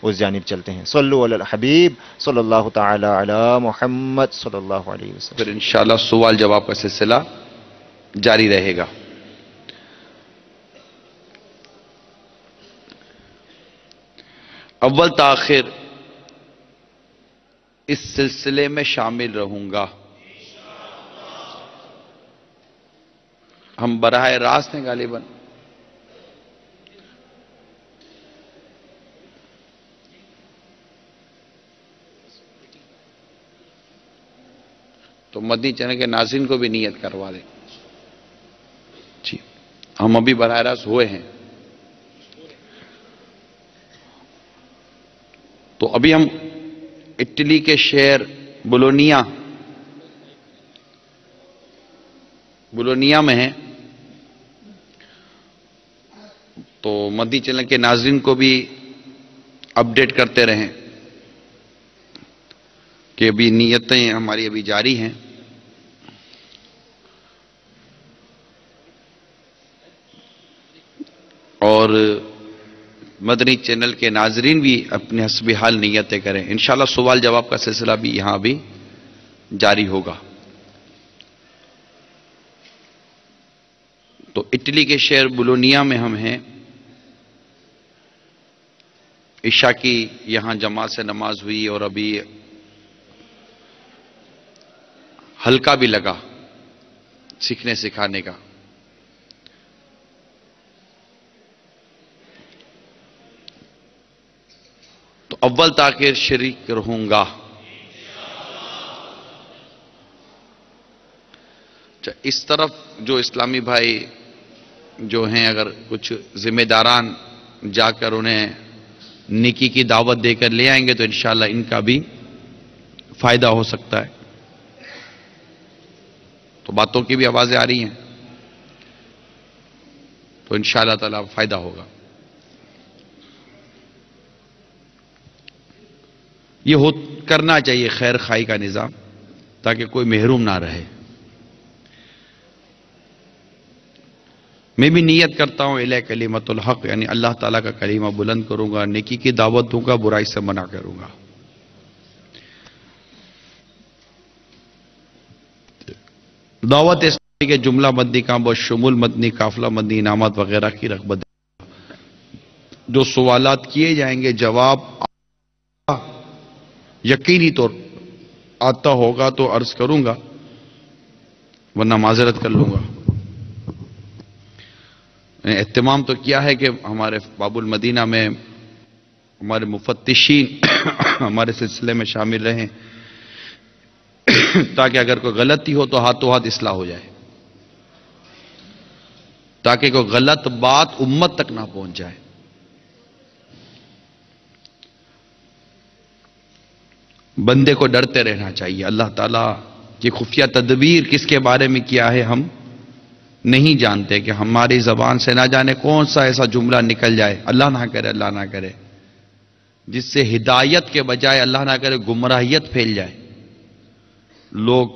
اس جانب چلتے ہیں۔ صلو علی الحبیب صلی اللہ تعالی علی محمد صلی اللہ علیہ وسلم۔ پھر انشاءاللہ سوال جواب کا سلسلہ جاری رہے گا۔ اول تاخیر اس سلسلے میں شامل رہوں گا۔ ہم براہ راست ہیں غالباً، تو مدنی چینل کے ناظرین کو بھی نیت کروا دیں۔ جی ہم ابھی براہ راست ہوئے ہیں، تو ابھی ہم اٹلی کے شہر بولونیا میں ہیں، تو مدنی چینل کے ناظرین کو بھی اپڈیٹ کرتے رہیں کہ ابھی نیتیں ہماری ابھی جاری ہیں۔ اور مدنی چینل کے ناظرین بھی اپنے حسب حال نیتیں کریں۔ انشاءاللہ سوال جواب کا سلسلہ بھی یہاں بھی جاری ہوگا۔ تو اٹلی کے شہر بولونیا میں ہم ہیں، عشاء کی یہاں جماعت سے نماز ہوئی اور ابھی حلقہ بھی لگا سیکھنے سکھانے کا۔ تو اول تاخیر شریک رہوں گا۔ اس طرف جو اسلامی بھائی جو ہیں، اگر کچھ ذمہ داران جا کر انہیں نیکی کی دعوت دے کر لے آئیں گے تو انشاءاللہ ان کا بھی فائدہ ہو سکتا ہے۔ تو باتوں کی بھی آوازیں آ رہی ہیں، تو انشاءاللہ تعالی فائدہ ہوگا۔ یہ کرنا چاہیے خیر خائی کا نظام، تاکہ کوئی محروم نہ رہے۔ میں بھی نیت کرتا ہوں الیہ کلمۃ الحق، یعنی اللہ تعالیٰ کا کلمہ بلند کروں گا، نیکی کی دعوت دوں گا، برائی سے منع کروں گا۔ دعوت اسلامی کے جملہ مدنی کام بشمول مدنی قافلہ مدنی انعامات وغیرہ کی رغبت دے۔ جو سوالات کیے جائیں گے جواب یقینی طور آتا ہوگا تو عرض کروں گا، ورنہ معذرت کر لوں گا۔ اہتمام تو کیا ہے کہ ہمارے باب المدینہ میں ہمارے مفتشین ہمارے سلسلے میں شامل رہیں، تاکہ اگر کوئی غلطی ہو تو ہاتھوں ہاتھ اصلاح ہو جائے، تاکہ کوئی غلط بات امت تک نہ پہنچ جائے۔ بندے کو ڈرتے رہنا چاہیے۔ اللہ تعالیٰ کی خفیہ تدبیر کس کے بارے میں کیا ہے ہم نہیں جانتے، کہ ہماری زبان سے نہ جانے کون سا ایسا جملہ نکل جائے، اللہ نہ کرے، اللہ نہ کرے، جس سے ہدایت کے بجائے اللہ نہ کرے گمراہیت پھیل جائے، لوگ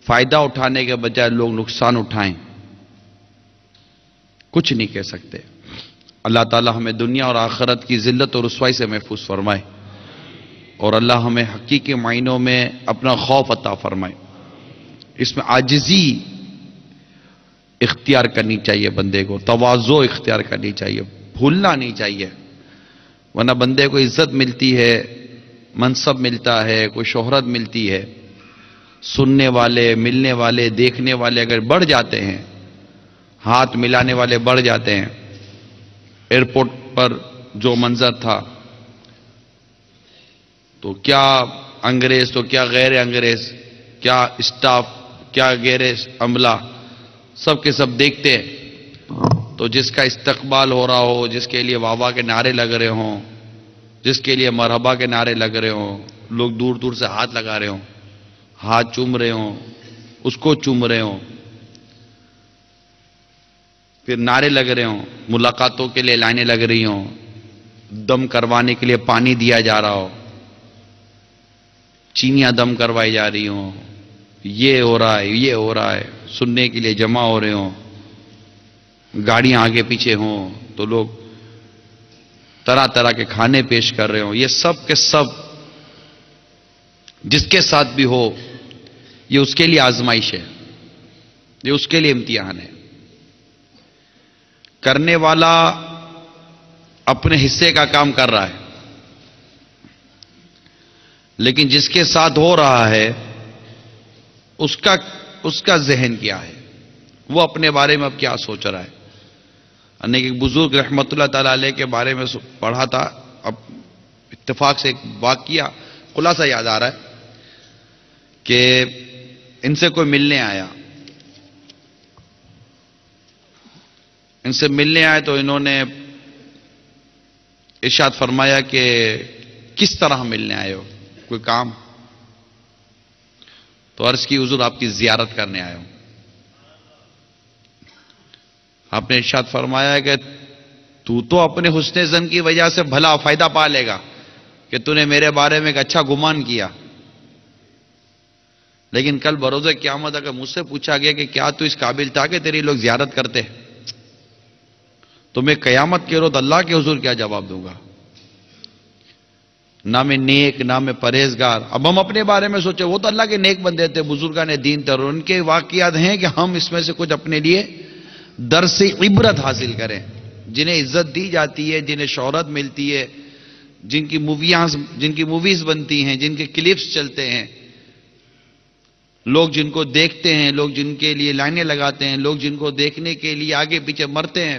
فائدہ اٹھانے کے بجائے لوگ نقصان اٹھائیں۔ کچھ نہیں کہہ سکتے۔ اللہ تعالی ہمیں دنیا اور آخرت کی ذلت اور رسوائی سے محفوظ فرمائے، اور اللہ ہمیں حقیقی معنوں میں اپنا خوف عطا فرمائے۔ اس میں عاجزی اختیار کرنی چاہیے، بندے کو تواضع اختیار کرنی چاہیے، بھولنا نہیں چاہیے، ورنہ بندے کو عزت ملتی ہے، منصب ملتا ہے، کوئی شہرت ملتی ہے، سننے والے، ملنے والے، دیکھنے والے اگر بڑھ جاتے ہیں، ہاتھ ملانے والے بڑھ جاتے ہیں۔ ایئرپورٹ پر جو منظر تھا، تو کیا انگریز تو کیا غیر انگریز، کیا اسٹاف، کیا غیر عملہ، سب کے سب دیکھتے ہیں۔ تو جس کا استقبال ہو رہا ہو، جس کے لیے واہ واہ کے نعرے لگ رہے ہوں، جس کے لیے مرحبا کے نعرے لگ رہے ہوں، لوگ دور دور سے ہاتھ لگا رہے ہوں، ہاتھ چوم رہے ہوں، اس کو چوم رہے ہوں، پھر نعرے لگ رہے ہوں، ملاقاتوں کے لیے لائنیں لگ رہی ہوں، دم کروانے کے لیے پانی دیا جا رہا ہو، چینیاں دم کروائی جا رہی ہوں، یہ ہو رہا ہے، یہ ہو رہا ہے، سننے کے لیے جمع ہو رہے ہوں، گاڑیاں آگے پیچھے ہوں، تو لوگ طرح طرح کے کھانے پیش کر رہے ہوں، یہ سب کے سب جس کے ساتھ بھی ہو یہ اس کے لیے آزمائش ہے، یہ اس کے لیے امتحان ہے۔ کرنے والا اپنے حصے کا کام کر رہا ہے، لیکن جس کے ساتھ ہو رہا ہے اس کا ذہن کیا ہے، وہ اپنے بارے میں اب کیا سوچ رہا ہے۔ ایک بزرگ رحمت اللہ تعالی علیہ کے بارے میں پڑھا تھا، اب اتفاق سے ایک واقعہ خلاصہ یاد آ رہا ہے کہ ان سے کوئی ملنے آیا، ان سے ملنے آئے تو انہوں نے ارشاد فرمایا کہ کس طرح ملنے آئے ہو، کوئی کام؟ تو عرض کی حضور آپ کی زیارت کرنے آئے ہوں۔ آپ نے ارشاد فرمایا کہ تو اپنے حسن ظن کی وجہ سے بھلا فائدہ پا لے گا کہ تو نے میرے بارے میں ایک اچھا گمان کیا، لیکن کل بروز قیامت اگر مجھ سے پوچھا گیا کہ کیا تو اس قابل تھا کہ تیری لوگ زیارت کرتے، تو میں قیامت کے روز اللہ کے حضور کیا جواب دوں گا؟ نہ میں نیک، نہ میں پرہیزگار۔ اب ہم اپنے بارے میں سوچیں، وہ تو اللہ کے نیک بندے تھے، بزرگان دین تھے، اور ان کے واقعات ہیں کہ ہم اس میں سے کچھ اپنے لیے درس عبرت حاصل کریں، جنہیں عزت دی جاتی ہے، جنہیں شہرت ملتی ہے، جن کی موویز بنتی ہیں، جن کے کلپس چلتے ہیں، لوگ جن کو دیکھتے ہیں، لوگ جن کے لیے لائنیں لگاتے ہیں، لوگ جن کو دیکھنے کے لیے آگے پیچھے مرتے ہیں،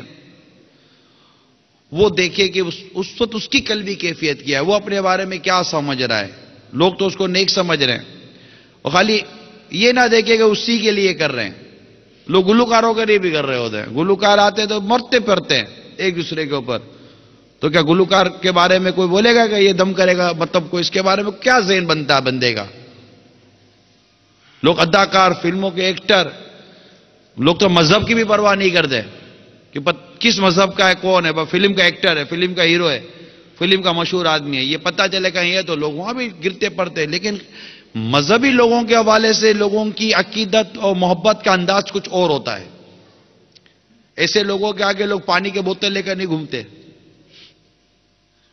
وہ دیکھے کہ اس وقت اس کی قلبی کیفیت کیا ہے، وہ اپنے بارے میں کیا سمجھ رہا ہے۔ لوگ تو اس کو نیک سمجھ رہے ہیں، اور خالی یہ نہ دیکھے کہ اسی کے لیے کر رہے ہیں۔ لوگ گلوکاروں کے لیے بھی کر رہے ہوتے ہیں، گلوکار آتے تو مرتے پھرتے ہیں ایک دوسرے کے اوپر، تو کیا گلوکار کے بارے میں کوئی بولے گا کہ یہ دم کرے گا؟ مطلب کوئی اس کے بارے میں کیا ذہن بنتا بندے کا؟ لوگ اداکار، فلموں کے ایکٹر، لوگ تو مذہب کی بھی پرواہ نہیں کرتے کہ کس مذہب کا ہے، کون ہے، فلم کا ایکٹر ہے، فلم کا ہیرو ہے، فلم کا مشہور آدمی ہے، یہ پتہ چلے کہیں ہے تو لوگ وہاں بھی گرتے پڑتے ہیں۔ لیکن مذہبی لوگوں کے حوالے سے لوگوں کی عقیدت اور محبت کا انداز کچھ اور ہوتا ہے۔ ایسے لوگوں کے آگے لوگ پانی کے بوتل لے کر نہیں گھومتے،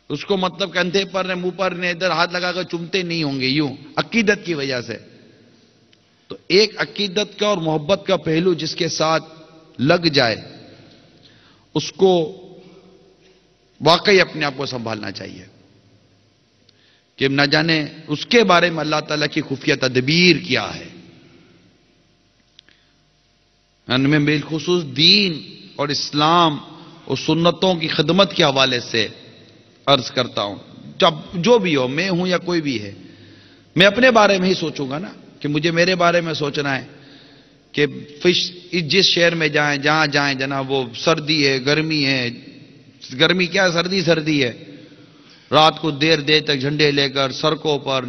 اس کو مطلب کندھے پر نے، منہ پر نے، ادھر ہاتھ لگا کر چومتے نہیں ہوں گے، یوں عقیدت کی وجہ سے۔ تو ایک عقیدت کا اور محبت کا پہلو جس کے ساتھ لگ جائے، اس کو واقعی اپنے آپ کو سنبھالنا چاہیے کہ نہ جانے اس کے بارے میں اللہ تعالیٰ کی خفیہ تدبیر کیا ہے۔ میں بالخصوص دین اور اسلام اور سنتوں کی خدمت کے حوالے سے عرض کرتا ہوں، جب جو بھی ہو، میں ہوں یا کوئی بھی ہے، میں اپنے بارے میں ہی سوچوں گا نا، کہ مجھے میرے بارے میں سوچنا ہے کہ جس شہر میں جائیں، جہاں جائیں جناب، وہ سردی ہے، گرمی ہے، گرمی کیا، سردی ہے، رات کو دیر تک جھنڈے لے کر سڑکوں پر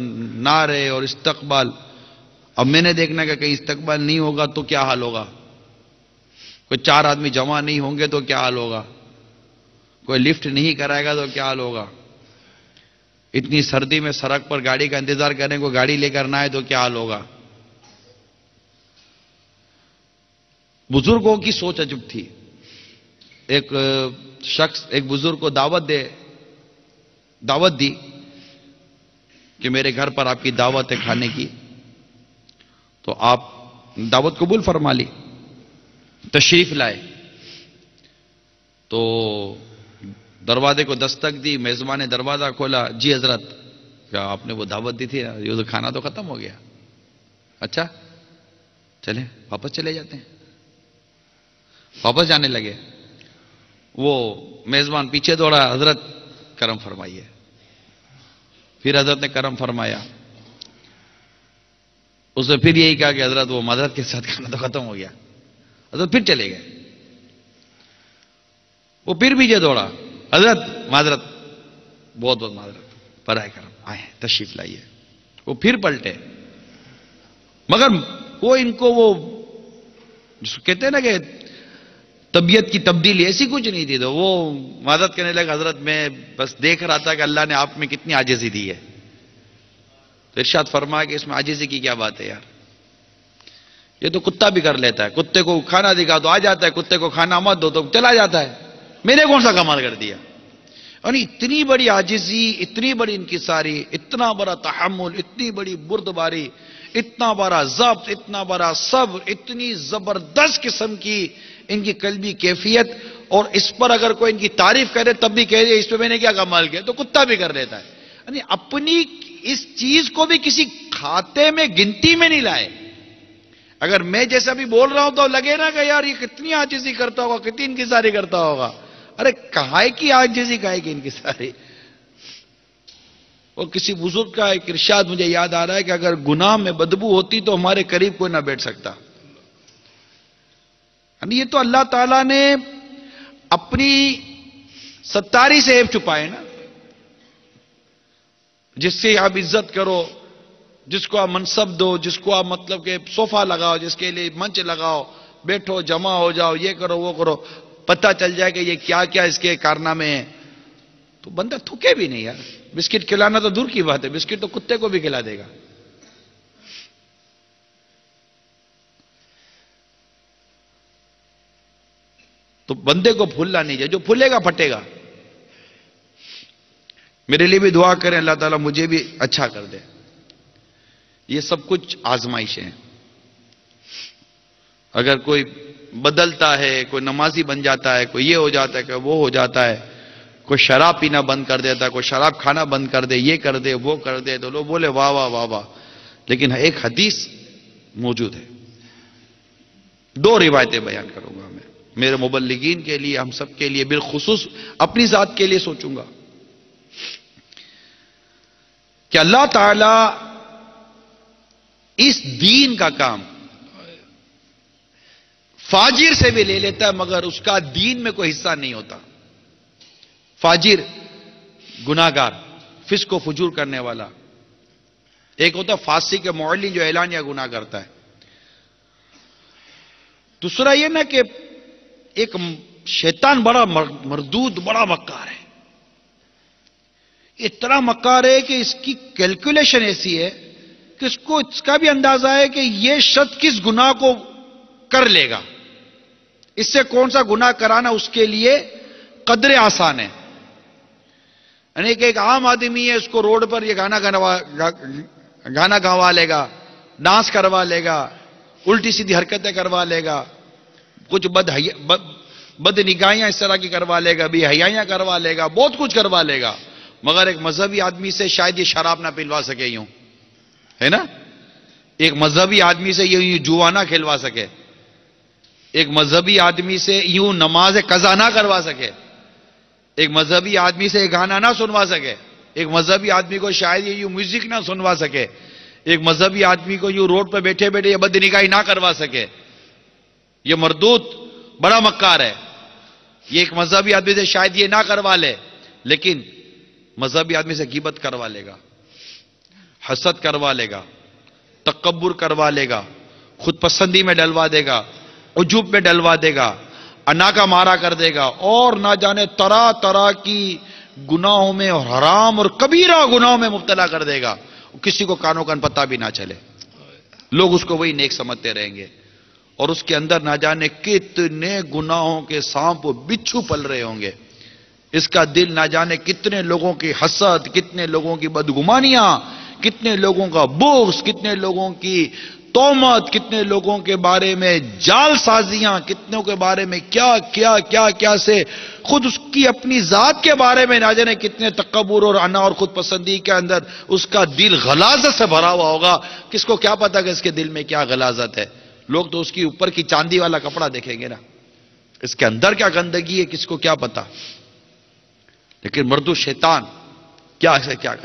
نعرے اور استقبال۔ اب میں نے دیکھنا کہ کہیں استقبال نہیں ہوگا تو کیا حال ہوگا، کوئی 4 آدمی جمع نہیں ہوں گے تو کیا حال ہوگا، کوئی لفٹ نہیں کرائے گا تو کیا حال ہوگا، اتنی سردی میں سڑک پر گاڑی کا انتظار کریں، کوئی گاڑی لے کر نہ آئے تو کیا حال ہوگا۔ بزرگوں کی سوچ عجب تھی۔ ایک شخص ایک بزرگ کو دعوت دی کہ میرے گھر پر آپ کی دعوت ہے کھانے کی، تو آپ دعوت قبول فرما لی، تشریف لائے، تو دروازے کو دستک دی، میزبان نے دروازہ کھولا، جی حضرت، کیا آپ نے وہ دعوت دی تھی، یہ کھانا تو ختم ہو گیا، اچھا چلیں واپس چلے جاتے ہیں۔ واپس جانے لگے، وہ میزبان پیچھے دوڑا، حضرت کرم فرمائیے۔ پھر حضرت نے کرم فرمایا، اس نے پھر یہی کہا کہ حضرت وہ معذرت کے ساتھ کھانا تو ختم ہو گیا۔ حضرت پھر چلے گئے، وہ پھر پیچھے دوڑا، حضرت معذرت، بہت بہت معذرت، برائے کرم آئے تشریف لائیے۔ وہ پھر پلٹے، مگر وہ ان کو وہ جس کو کہتے ہیں نا کہ طبیعت کی تبدیلی ایسی کچھ نہیں تھی، تو وہ معذرت کرنے لگا، حضرت میں بس دیکھ رہا تھا کہ اللہ نے آپ میں کتنی عاجزی دی ہے۔ تو ارشاد فرمایا کہ اس میں عاجزی کی کیا بات ہے یار، یہ تو کتا بھی کر لیتا ہے، کتے کو کھانا دکھا تو آ جاتا ہے، کتے کو کھانا مت دو تو چلا جاتا ہے، میں نے کون سا کمال کر دیا۔ یعنی اتنی بڑی عاجزی، اتنی بڑی انکساری، اتنا بڑا تحمل، اتنی بڑی بردباری، اتنا بڑا ضبط، اتنا بڑا صبر، اتنی زبردست قسم کی ان کی قلبی کیفیت، اور اس پر اگر کوئی ان کی تعریف کرے تب بھی کہہ دے اس پہ میں نے کیا کمال کیا، تو کتا بھی کر لیتا ہے. یعنی اپنی اس چیز کو بھی کسی کھاتے میں گنتی میں نہیں لائے. اگر میں جیسا بھی بول رہا ہوں تو لگے نا کہ یار یہ کتنی عاجزی کرتا ہوگا، کتنی انکساری کرتا ہوگا. ارے کہائے کی عاجزی، کہائے کی انکساری. اور کسی بزرگ کا ایک ارشاد مجھے یاد آ رہا ہے کہ اگر گناہ میں بدبو ہوتی تو ہمارے قریب کوئی نہ بیٹھ سکتا. یعنی یہ تو اللہ تعالیٰ نے اپنی ستاری سے عیب چھپائے نا. جس سے آپ عزت کرو، جس کو آپ منصب دو، جس کو آپ مطلب کہ صوفہ لگاؤ، جس کے لیے منچ لگاؤ، بیٹھو، جمع ہو جاؤ، یہ کرو وہ کرو، پتہ چل جائے کہ یہ کیا کیا اس کے کارنامے ہیں، تو بندہ تھکے بھی نہیں یار. بسکٹ کھلانا تو دور کی بات ہے، بسکٹ تو کتے کو بھی کھلا دے گا. تو بندے کو پھولنا نہیں چاہیے، جو پھولے گا پھٹے گا. میرے لیے بھی دعا کریں اللہ تعالیٰ مجھے بھی اچھا کر دے. یہ سب کچھ آزمائشیں ہیں. اگر کوئی بدلتا ہے، کوئی نمازی بن جاتا ہے، کوئی یہ ہو جاتا ہے، کوئی وہ ہو جاتا ہے، کوئی شراب پینا بند کر دیتا ہے، کوئی شراب کھانا بند کر دے، یہ کر دے وہ کر دے، تو لوگ بولے واہ واہ واہ واہ. لیکن ایک حدیث موجود ہے، دو روایتیں بیان کروں گا میں، میرے مبلغین کے لیے، ہم سب کے لیے، بالخصوص اپنی ذات کے لیے سوچوں گا کہ اللہ تعالی اس دین کا کام فاجر سے بھی لے لیتا ہے مگر اس کا دین میں کوئی حصہ نہیں ہوتا. فاجر گناہگار، فسق و فجور کرنے والا. ایک ہوتا فاسق معلن جو اعلان یا گناہ کرتا ہے. دوسرا یہ نا کہ ایک شیطان بڑا مردود، بڑا مکار ہے. اتنا مکار ہے کہ اس کی کیلکولیشن ایسی ہے کہ اس کو اس کا بھی اندازہ ہے کہ یہ شخص کس گناہ کو کر لے گا، اس سے کون سا گناہ کرانا اس کے لیے قدر آسان ہے. یعنی کہ ایک عام آدمی ہے، اس کو روڈ پر یہ گانا گوا لے گا، ڈانس کروا لے گا، الٹی سیدھی حرکتیں کروا لے گا، کچھ بد نگاہیاں اس طرح کی کروا لے گا، بے حیائیاں کروا لے گا، بہت کچھ کروا لے گا. مگر ایک مذہبی آدمی سے شاید یہ شراب نہ پلوا سکے، یوں ہے نا. ایک مذہبی آدمی سے یوں جوا نہ کھلوا سکے، ایک مذہبی آدمی سے یوں نماز قضا نہ کروا سکے، ایک مذہبی آدمی سے گانا نہ سنوا سکے، ایک مذہبی آدمی کو شاید یوں میوزک نہ سنوا سکے، ایک مذہبی آدمی کو یوں روڈ پہ بیٹھے بیٹھے یہ بد نگاہی نہ کروا سکے. یہ مردود بڑا مکار ہے. یہ ایک مذہبی آدمی سے شاید یہ نہ کروا لے، لیکن مذہبی آدمی سے غیبت کروا لے گا، حسد کروا لے گا، تکبر کروا لے گا، خود پسندی میں ڈلوا دے گا، عجوب میں ڈلوا دے گا، انا کا مارا کر دے گا، اور نہ جانے طرح طرح کی گناہوں میں اور حرام اور کبیرہ گناہوں میں مبتلا کر دے گا. کسی کو کانوں کان پتہ بھی نہ چلے، لوگ اس کو وہی نیک سمجھتے رہیں گے، اور اس کے اندر نہ جانے کتنے گناہوں کے سانپ و بچھو پل رہے ہوں گے. اس کا دل نہ جانے کتنے لوگوں کی حسد، کتنے لوگوں کی بدگمانیاں، کتنے لوگوں کا بغض، کتنے لوگوں کی تہمت، کتنے لوگوں کے بارے میں جال سازیاں، کتنوں کے بارے میں کیا سے خود اس کی اپنی ذات کے بارے میں نہ جانے کتنے تکبر اور انا اور خود پسندی کے اندر اس کا دل غلاظت سے بھرا ہوا ہوگا. کس کو کیا پتا کہ اس کے دل میں کیا غلاظت ہے. لوگ تو اس کی اوپر کی چاندی والا کپڑا دیکھیں گے نا، اس کے اندر کیا گندگی ہے کس کو کیا پتا. لیکن مردو شیطان کیا ہے کیا کر